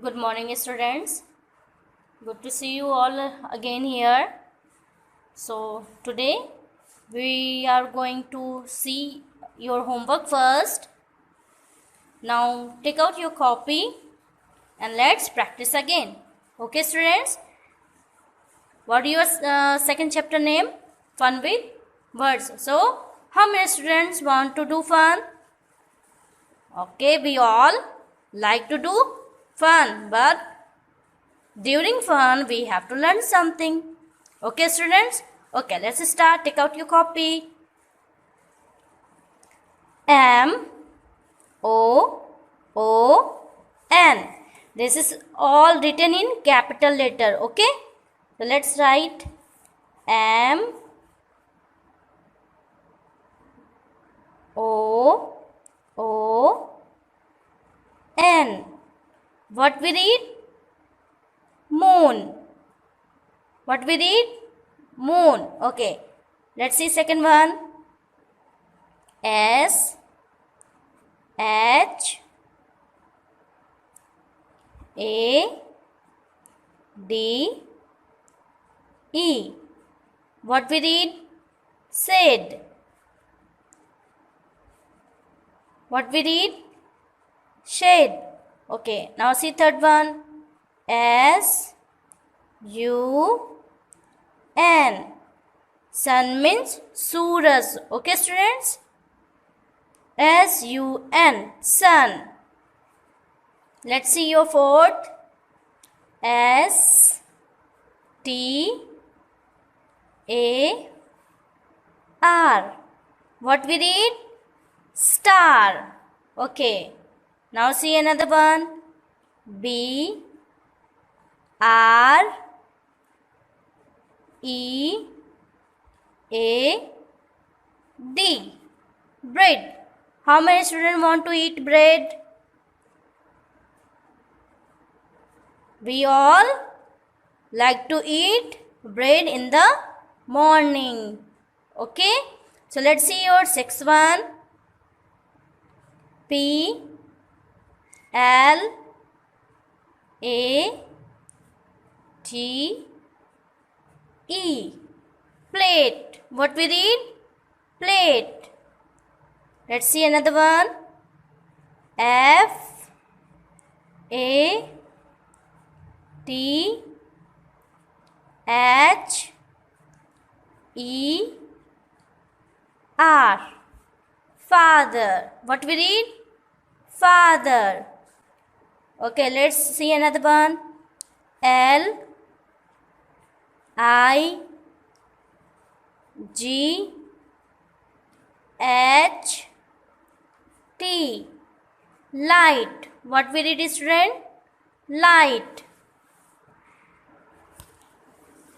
Good morning, students. Good to see you all again here. So, today we are going to see your homework first. Now, take out your copy and let's practice again. Okay, students? What is your second chapter name? Fun with words. So, how many students want to do fun? Okay, we all like to do fun, but during fun, we have to learn something. Okay, students? Okay, let's start. Take out your copy. M O O N. This is all written in capital letter. Okay? So let's write M O O N. What we read? Moon. What we read? Moon. Okay. Let's see second one. S H A D E. What we read? Said. What we read? Shade. Okay. Now see third one. S U N. Sun means Suraj. Okay, students? S-U-N. Sun. Let's see your fourth. S-T-A-R. What we read? Star. Okay. Now see another one. B-R-E-A-D. Bread. How many students want to eat bread? We all like to eat bread in the morning. Okay? So let's see your sixth one. P L A T E. Plate. What we read? Plate. Let's see another one. F A T H E R. Father. What we read? Father. Okay, let's see another one. L I G H T. Light. What we read, student? Light.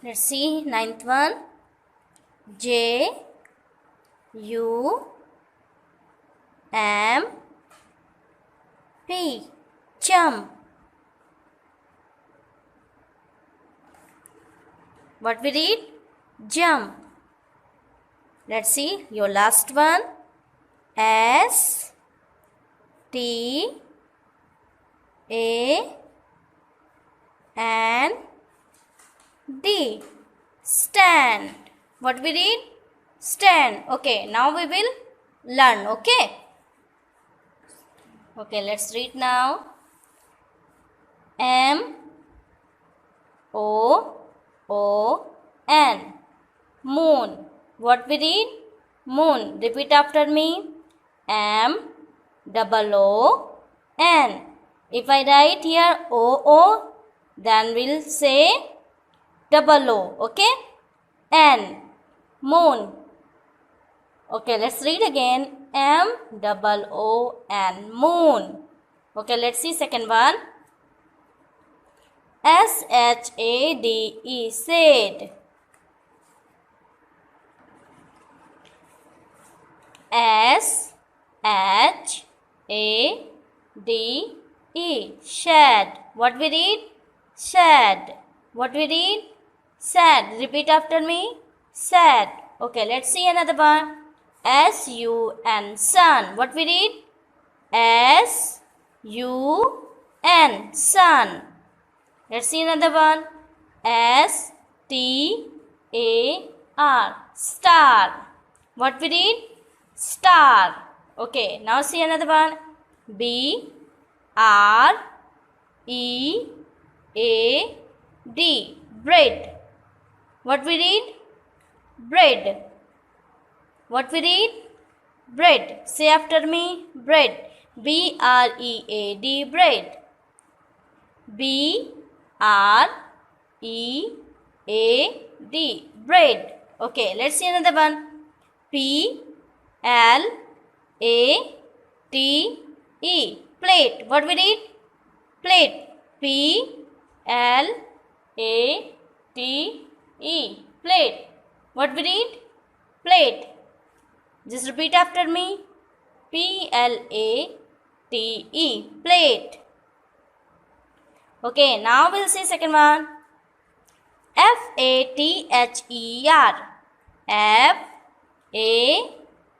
Let's see ninth one. J U M P. Jump. What we read? Jump. Let's see your last one. S T A N D. Stand. What we read? Stand. Okay, now we will learn. Okay. Okay, let's read now. M O O N. Moon. What we read? Moon. Repeat after me. M O N. If I write here O, then we'll say O. Okay? N. Moon. Okay, let's read again. M O N. Moon. Okay, let's see second one. S-H-A-D-E. Shade. S-H-A-D-E. Shade. What we read? Shade. What we read? Sad. Repeat after me. Sad. Okay, let's see another one. S-U-N. Sun. What we read? S-U N, sun. Let's see another one. S, T, A, R, star. What we read? Star. Okay, now see another one. B, R, E, A, D, bread. What we read? Bread. What we read? Bread. Say after me. Bread. B, R, E, A, D, bread. B, R, E, A, D, bread. Okay, let's see another one. P, L, A, T, E, plate. What we read? Plate. P, L, A, T, E, plate. What we read? Plate. Just repeat after me. P, L, A, T, E, plate. Okay, now we'll see second one. F, A, T, H, E, R. F, A,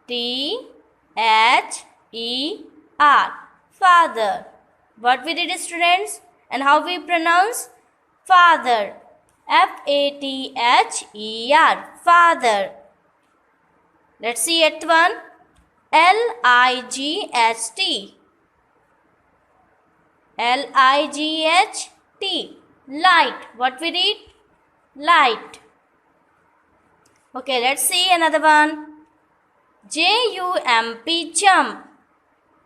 T, H, E, R. Father. What we did, students? And how we pronounce? Father. F, A, T, H, E, R. Father. Let's see it one. L, I, G, H, T. L, I, G, H, T. Light. What we read? Light. Okay, let's see another one. J, U, M, P, jump.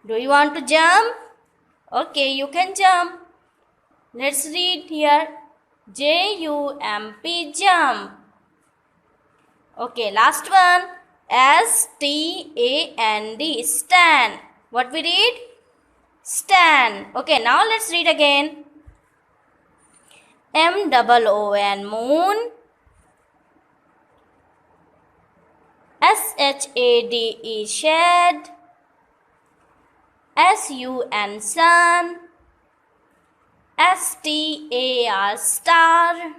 Do you want to jump? Okay, you can jump. Let's read here. J, U, M, P, jump. Okay, last one. S, T, A, N, D, stand. What we read? Stand. Okay, now let's read again. M, double O, N, moon. S, H, A, D, E, shed. S, U, N, sun. S, T, A, R, star.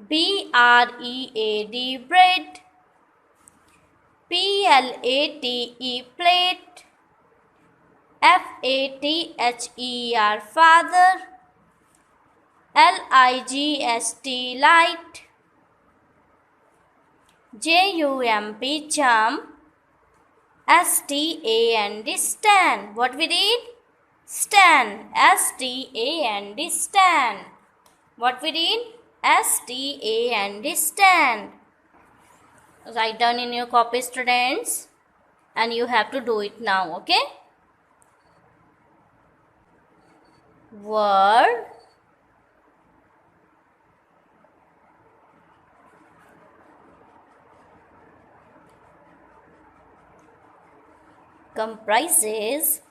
B, R, E, A, D, bread. P, L, A, T, E, plate. F, A, T, H, E, R, father. L, I, G, S, T, light. J, U, M, P, jump. S, T, A, N, D, stand. What we read? Stand. S, T, A, N, D, stand. What we read? S, T, A, N, D, stand. Write down in your copy, students, and you have to do it now, okay? Word comprises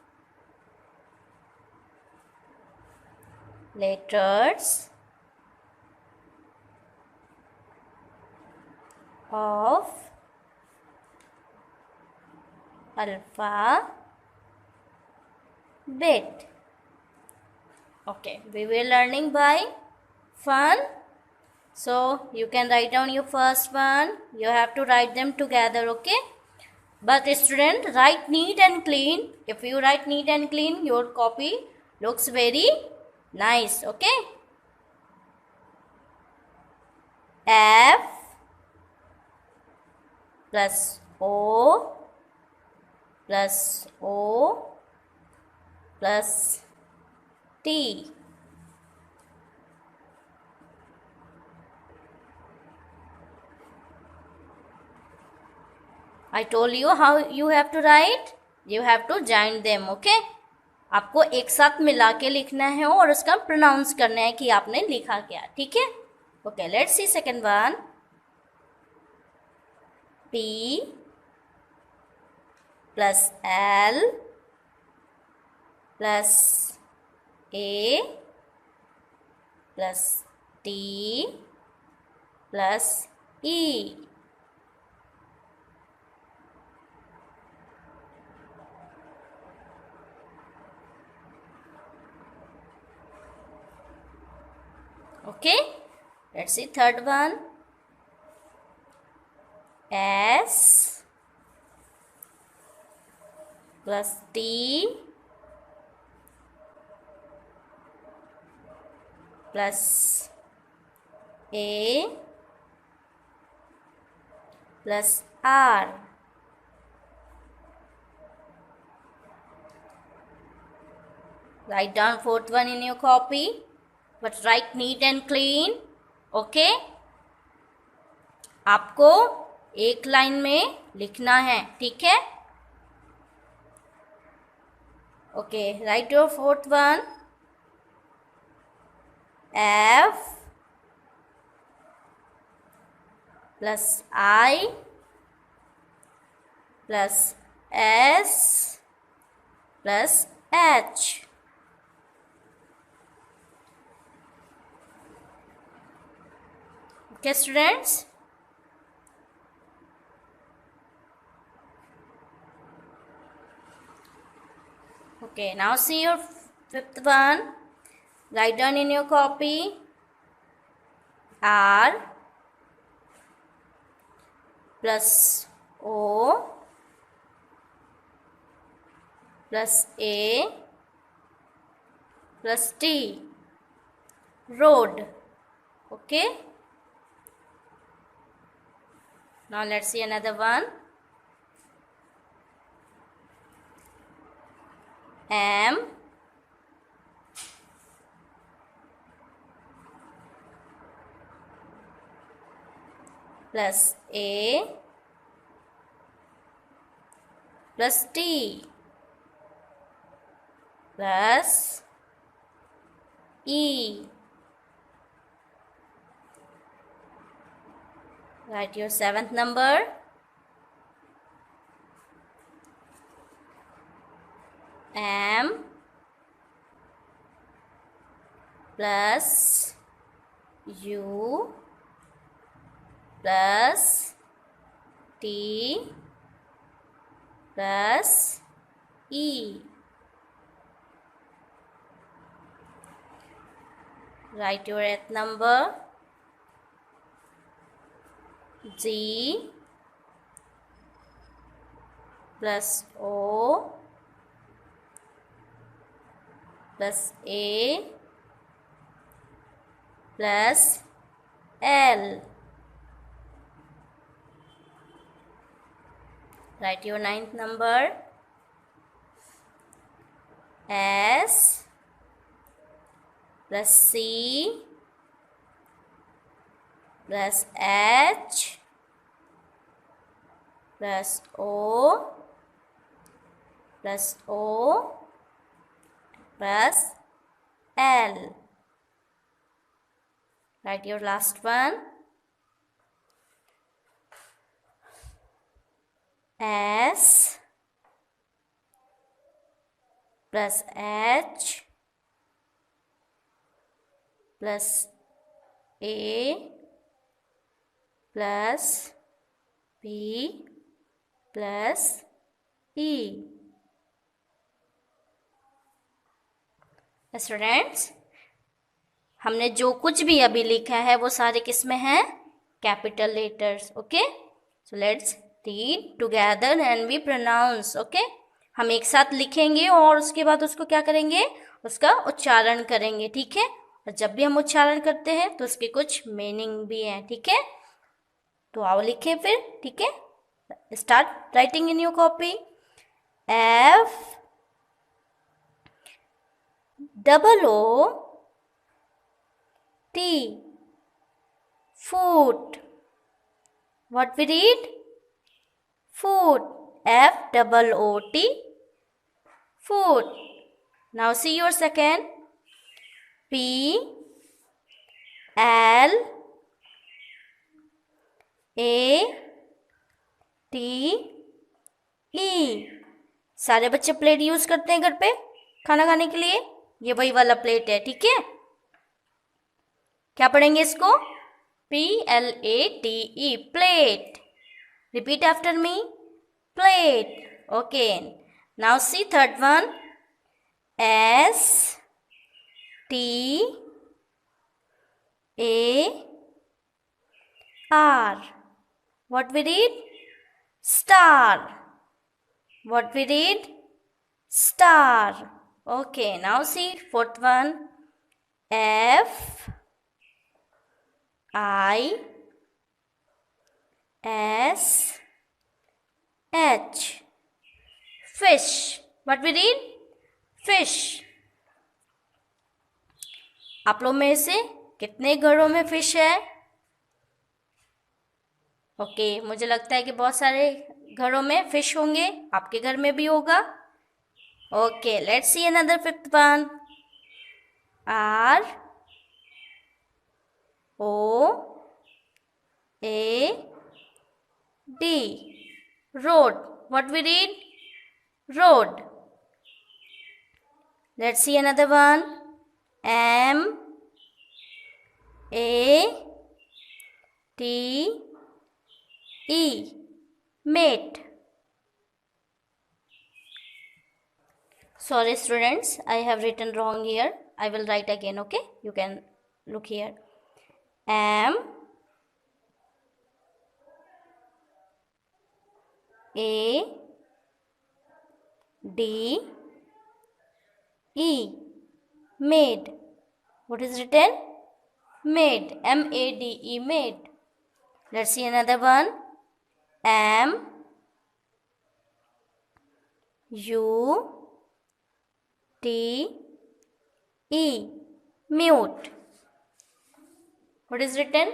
letters of alphabet. Okay, we were learning by fun. So you can write down your first one. You have to write them together, okay? But student, write neat and clean. If you write neat and clean, your copy looks very nice, okay? F plus O plus O plus T. I told you how you have to write. You have to join them, okay? आपको एक साथ मिला के लिखना है और उसका pronounce करना है कि आपने लिखा क्या, ठीक है? Okay, let's see second one. P plus L plus A plus T plus E. Okay, let's see third one. S plus T plus A plus R. Write down fourth one in your copy, but write neat and clean. Okay? आपको एक line में लिखना है, ठीक है? Okay, write your fourth one. F plus I plus S plus H. Okay, students? Okay, now see your fifth one. Write down in your copy. R plus O plus A plus T. Road. Okay. Now let's see another one. M plus A plus T plus E. Write your seventh number. M plus U plus T plus E. Write your eighth number. G plus O plus A plus L. Write your ninth number. S plus C plus H plus O plus O plus L. Write your last one. S plus H plus A plus B plus E. Students, हमने जो कुछ भी अभी लिखा है वो सारे किस में हैं? Capital letters. Okay, so let's read together and we pronounce. Okay, हम एक साथ लिखेंगे और उसके बाद उसको क्या करेंगे? उसका उच्चारण करेंगे. ठीक है, और जब भी हम उच्चारण करते हैं तो उसके कुछ मीनिंग भी हैं. ठीक है, तो आओ लिखें फिर. ठीक है, start writing in your copy. F double O T, foot. What we read? Foot. F double O T, foot. Now see your second. P L A T E. सारे बच्चे प्लेट यूज करते हैं घर पे खाना खाने के लिए. ये वही वाला प्लेट है. ठीक है, क्या पढ़ेंगे इसको? PLATE, plate. Repeat after me, plate. Okay, now see third one. STA, R. What we read? Star. What we read? Star. Okay, now see fourth one. F I S H, fish. What we read? Fish. आप लोग में से कितने घरों में fish है? Okay, मुझे लगता है कि बहुत सारे घरों में फिश होंगे, आपके घर में भी होगा. Okay, let's see another fifth one. R O A D, road. What we read? Road. Let's see another one. M A T E, mate. Sorry students, I have written wrong here. I will write again, okay? You can look here. M A D E, maid. What is written? Maid. M-A-D-E, maid. Let's see another one. M U T E, mute. What is written?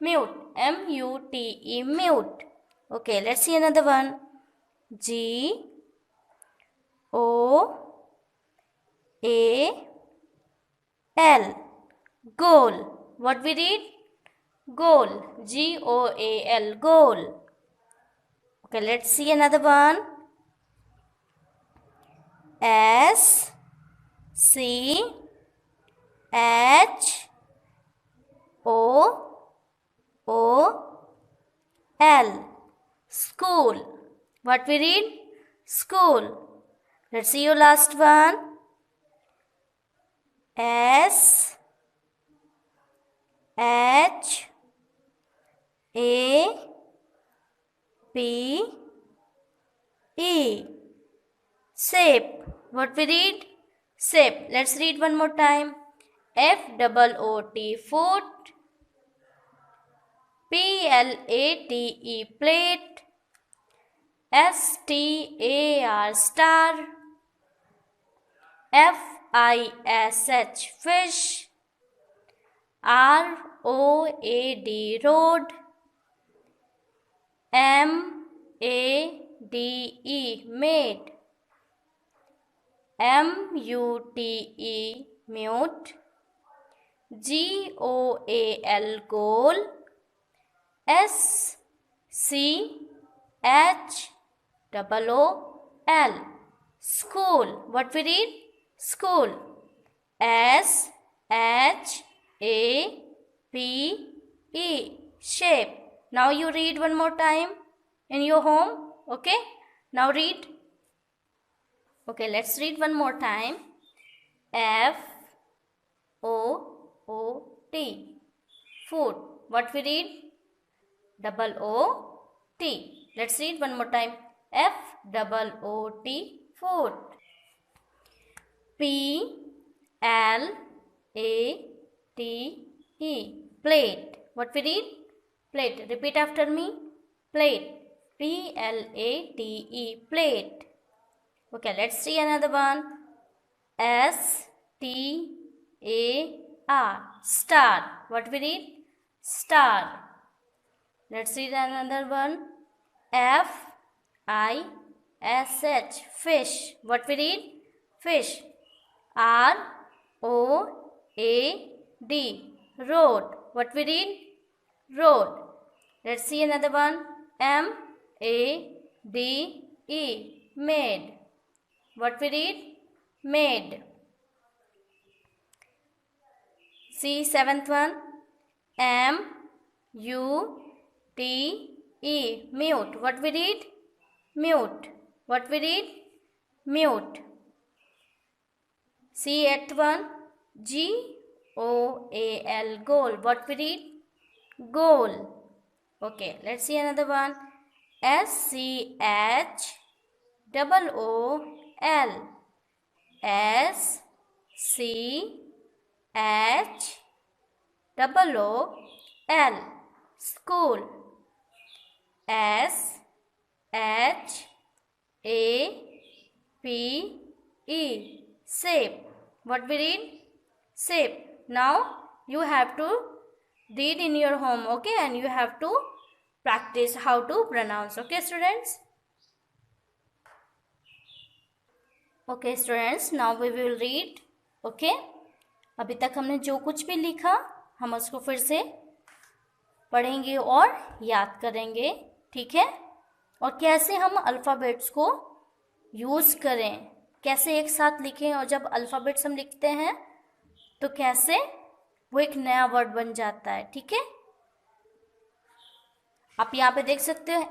Mute. M-U-T-E, mute. Okay, let's see another one. G O A L, goal. What we read? Goal. G-O-A-L, goal. Okay, let's see another one. S C H O O L, school. What we read? School. Let's see your last one. S H A P E, shape. What we read? Shape. Let's read one more time. F-O-O-T, foot. P-L-A-T-E, plate. S-T-A-R, star. F-I-S-H, fish. R-O-A-D, road. M-A-D-E, maid. M-U-T-E, mute. G-O-A-L, goal. S-C-H-O-O-L, school. What we read? School. S-H-A-P-E, shape. Now you read one more time in your home. Okay? Now read. Okay, let's read one more time. F-O-O-T, food. What we read? O-O-T. Let's read one more time. F-O-O-T, food. P-L-A-T-E, plate. What we read? Plate. Repeat after me. Plate. P-L-A-T-E, plate. Okay, let's see another one. S-T-A-R, star. What we read? Star. Let's read another one. F-I-S-H, fish. What we read? Fish. R-O-A-D, road. What we read? Road. Let's see another one. M-A-D-E, maid. What we read? Maid. See seventh one. M-U-T-E, mute. What we read? Mute. What we read? Mute. See eighth one. G-O-A-L, goal. What we read? Goal. Okay, let's see another one. S-C-H-O-O-L, S-C-H-O-O-L, H double O L, school. S H A P E, shape. What we read? Shape. Now you have to read in your home, okay, and you have to practice how to pronounce. Okay students? Okay students, now we will read. Okay, अभी तक हमने जो कुछ भी लिखा हम उसको फिर से पढ़ेंगे और याद करेंगे, ठीक है। और कैसे हम अल्फ़ाबेट्स को यूज़ करें, कैसे एक साथ लिखें, और जब अल्फ़ाबेट्स हम लिखते हैं तो कैसे वो एक नया वर्ड बन जाता है, ठीक है। आप यहाँ पे देख सकते हो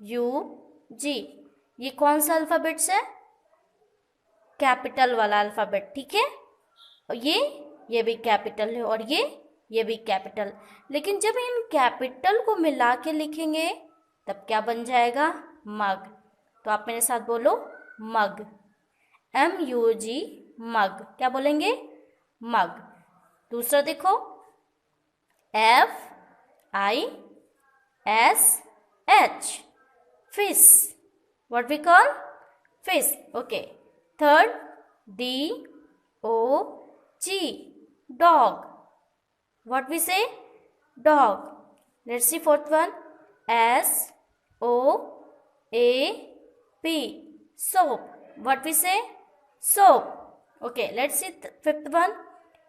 MUG, ये कौन सा अल्फ़ाबेट्स है? कैपिटल वाला अल्फ़ाबेट, ठीक है। और ये भी कैपिटल है और ये भी कैपिटल। लेकिन जब इन कैपिटल को मिला के लिखेंगे तब क्या बन जाएगा? मग। तो आप मेरे साथ बोलो मग, MUG, मग। क्या बोलेंगे? मग। दूसरा देखो FISH, fish. What we call? Fish. Okay. Third, DOG, dog. What we say? Dog. Let's see fourth one. SOAP, soap. What we say? Soap. Okay, let's see fifth one.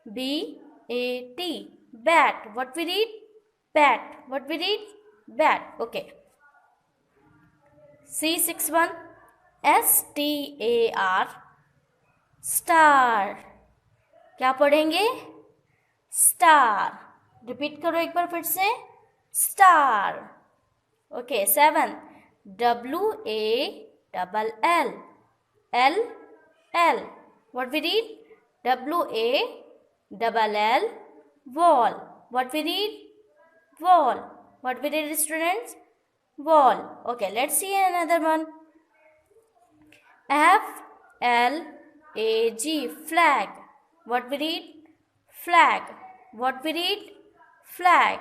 BAT, bat. What we read? Bat. What we read? Bat. Okay. See sixth one. STAR, star. क्या पढ़ेंगे? Star. Repeat करो एक बार फिर से, star. Okay. 7 WALL, L, what we read? WALL, wall. What we read? Wall. What we read, students? Wall. Okay, let's see another one. FLAG, flag. What we read? Flag. What we read? Flag.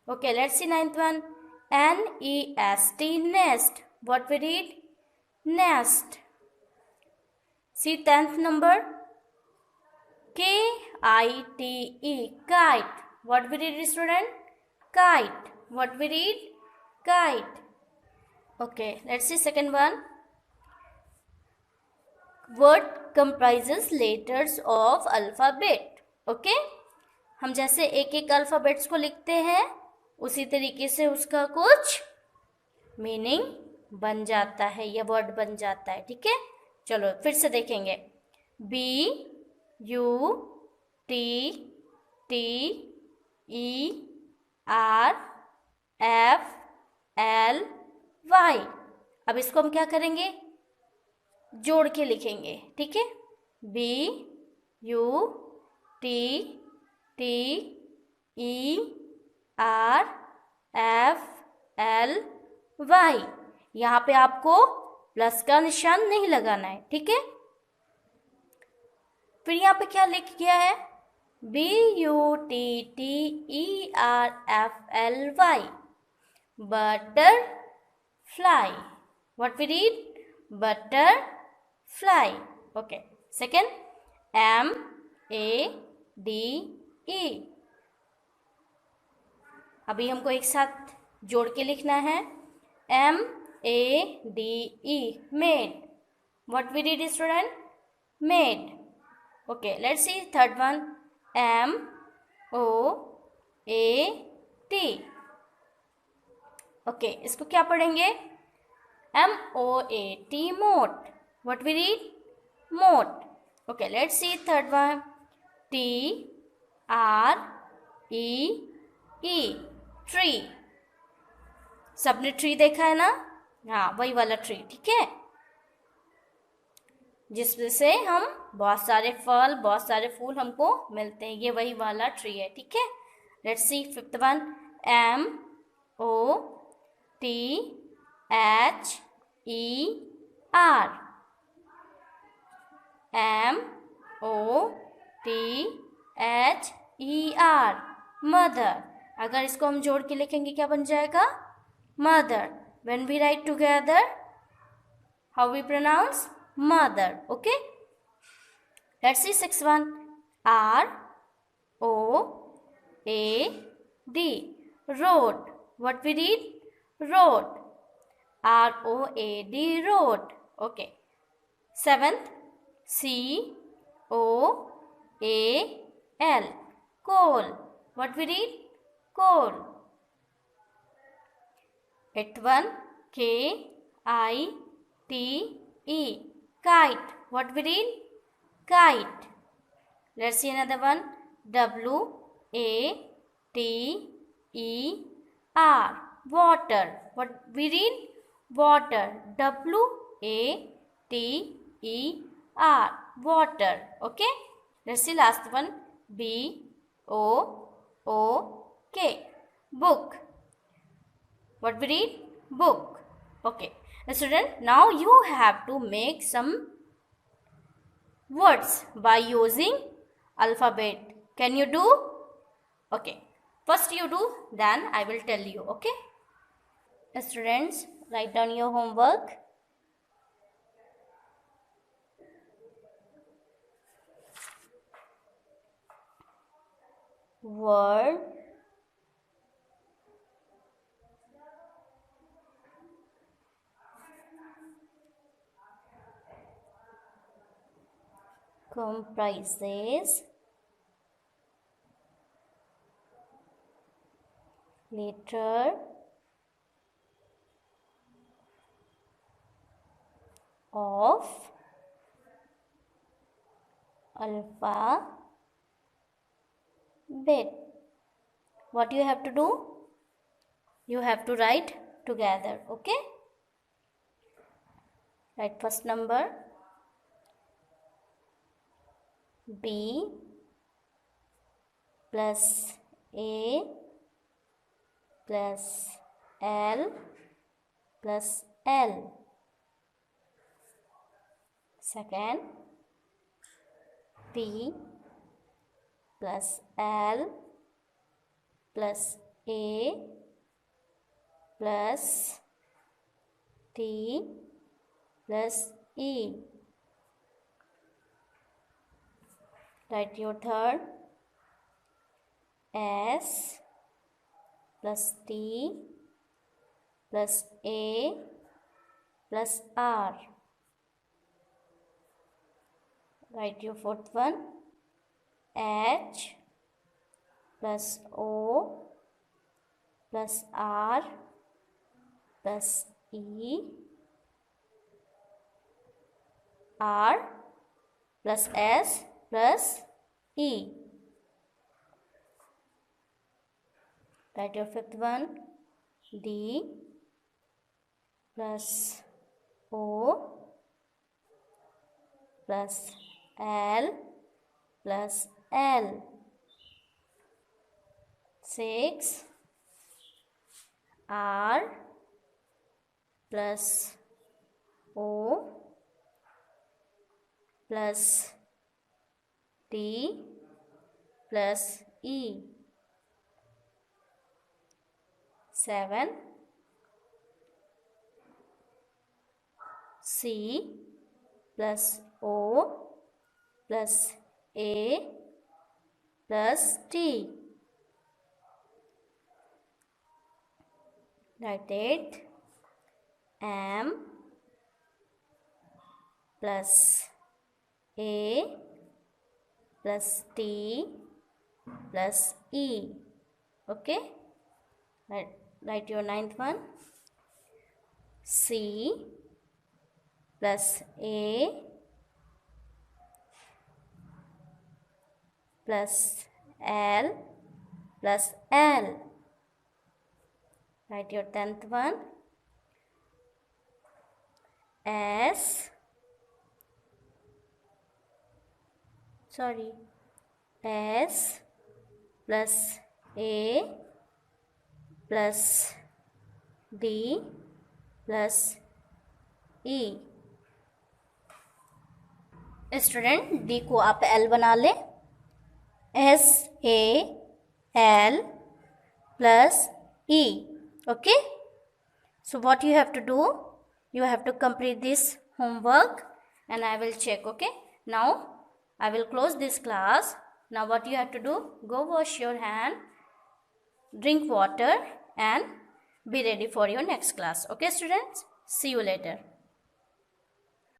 Okay, let's see ninth one. NEST, nest. What we read? Nest. See 10th number. KITE, kite. What we read, student? Kite. What we read? Kite. Okay, let's see second one. Word comprises letters of alphabet. Okay, हम जैसे एक एक alphabets को लिखते हैं उसी तरीके से उसका कुछ मीनिंग बन जाता है या वर्ड बन जाता है, ठीक है। चलो फिर से देखेंगे। BUTTERFLY। अब इसको हम क्या करेंगे? जोड़ के लिखेंगे, ठीक है। BUTTERFLY। यहाँ पे आपको प्लस का निशान नहीं लगाना है, ठीक है। फिर यहाँ पे क्या लिख गया है? BUTTERFLY, butterfly. What we read? Butterfly. Okay. Second, MADE. अभी हमको एक साथ जोड़ के लिखना है। MADE, maid. What we read, student? Maid. Okay, let's see third one. MOAT. Okay, इसको क्या पढ़ेंगे? MOAT, moat. What we read? Moat. Okay, let's see third one. TREE, tree. सबने ट्री देखा है ना? हाँ, वही वाला ट्री, ठीक है, जिसमें से हम बहुत सारे फल, बहुत सारे फूल हमको मिलते हैं, ये वही वाला ट्री है, ठीक है। Let's C fifth one. MOTHER, MOTHER, HER mother. अगर इसको हम जोड़ के लिखेंगे क्या बन जाएगा? Mother. When we write together, how we pronounce? Mother. Okay. Let's see sixth one. ROAD. Road. What we read? Road. ROAD. Road. Okay. Seventh. COAL. Coal. What we read? Coal. Eighth one. KITE. Kite. What we read? Kite. Let's see another one. WATER. Water. What we read? Water. WATER. Water. Okay. Let's see last one. BOOK. Book. What we read? Book. Okay. Student, now you have to make some words by using alphabet. Can you do? Okay. First you do, then I will tell you. Okay. Students, write down your homework. Word comprises letter of alphabet. What you have to do? You have to write together. Okay. Write first number. B plus A plus L plus L. Second, P plus L plus A plus T plus E. Write your third. S plus T plus A plus R. Write your fourth one. H plus O plus R plus E R plus S plus E. Write your fifth one. D plus O plus L plus L. 6 R plus O plus T plus E. 7 C plus O plus A plus T. Write it. M plus A plus T plus E. Okay. Write your ninth one. C plus A plus L plus L. Write your 10th one. S plus A plus D plus E. Student D को आप L बना लें, SAL plus E. Okay. So what you have to do? You have to complete this homework and I will check. Okay. Now I will close this class. Now what you have to do? Go wash your hand, drink water and be ready for your next class. Okay students? See you later.